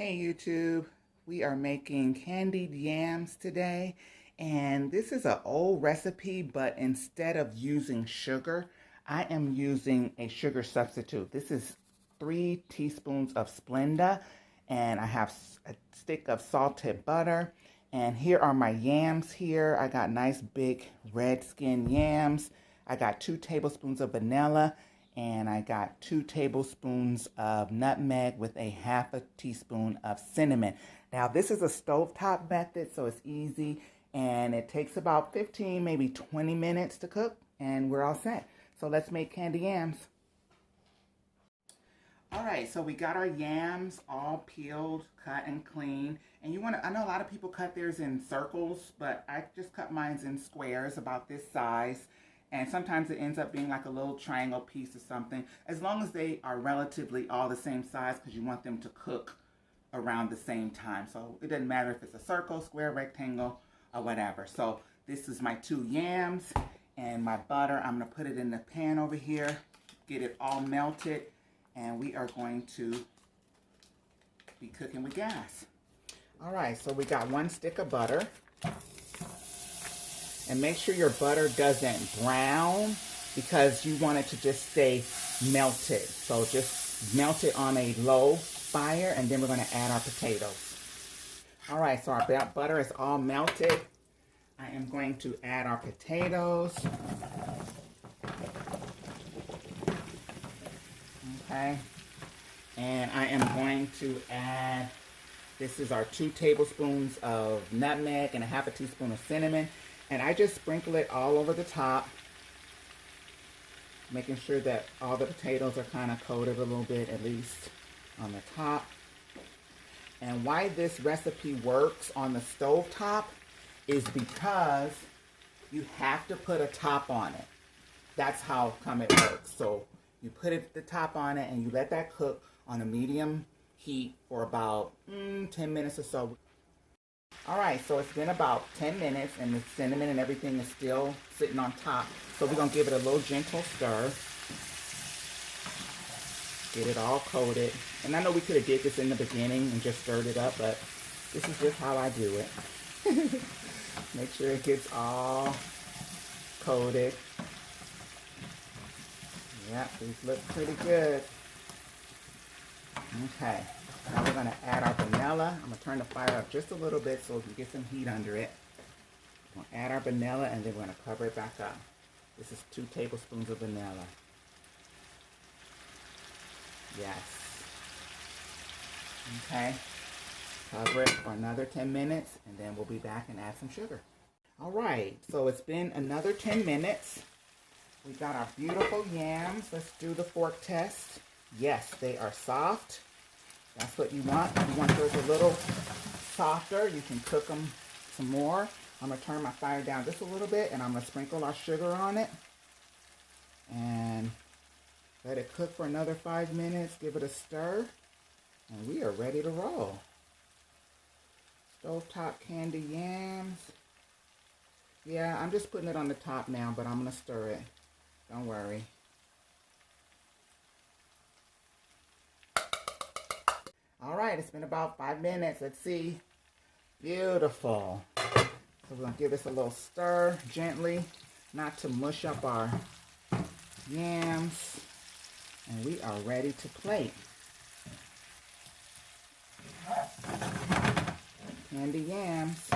Hey YouTube, we are making candied yams today, and this is an old recipe, but instead of using sugar, I am using a sugar substitute. This is 3 teaspoons of Splenda, and I have a stick of salted butter, and here are my yams here. I got nice big red skin yams. I got 2 tablespoons of vanilla, and I got 2 tablespoons of nutmeg with a half a teaspoon of cinnamon. Now this is a stovetop method, so it's easy, and it takes about 15, maybe 20 minutes to cook, and we're all set. So let's make candy yams. All right, so we got our yams all peeled, cut, and clean. And I know a lot of people cut theirs in circles, but I just cut mine in squares about this size. And sometimes it ends up being like a little triangle piece or something, as long as they are relatively all the same size, because you want them to cook around the same time. So it doesn't matter if it's a circle, square, rectangle, or whatever. So this is my 2 yams and my butter. I'm going to put it in the pan over here, get it all melted, and we are going to be cooking with gas. All right, so we got 1 stick of butter. And make sure your butter doesn't brown, because you want it to just stay melted. So just melt it on a low fire, and then we're going to add our potatoes. All right, so our butter is all melted. I am going to add our potatoes. Okay. And I am going to add, this is our 2 tablespoons of nutmeg and a half a teaspoon of cinnamon. And I just sprinkle it all over the top, making sure that all the potatoes are kind of coated a little bit, at least on the top. And why this recipe works on the stove top is because you have to put a top on it. That's how come it works. So you put the top on it and you let that cook on a medium heat for about 10 minutes or so. All right, so it's been about 10 minutes, and the cinnamon and everything is still sitting on top. So we're going to give it a little gentle stir. Get it all coated. And I know we could have did this in the beginning and just stirred it up, but this is just how I do it. Make sure it gets all coated. Yeah, these look pretty good. Okay. Now we're going to add our vanilla. I'm going to turn the fire up just a little bit so we can get some heat under it. We're going to add our vanilla, and then we're going to cover it back up. This is 2 tablespoons of vanilla. Yes. Okay. Cover it for another 10 minutes, and then we'll be back and add some sugar. All right. So it's been another 10 minutes. We got our beautiful yams. Let's do the fork test. Yes, they are soft. That's what you want. If you want those a little softer, you can cook them some more. I'm going to turn my fire down just a little bit, and I'm going to sprinkle our sugar on it. And let it cook for another 5 minutes. Give it a stir. And we are ready to roll. Stovetop candy yams. Yeah, I'm just putting it on the top now, but I'm going to stir it. Don't worry. All right, it's been about 5 minutes. Let's see. Beautiful. So we're going to give this a little stir gently, not to mush up our yams. And we are ready to plate. Candy yams.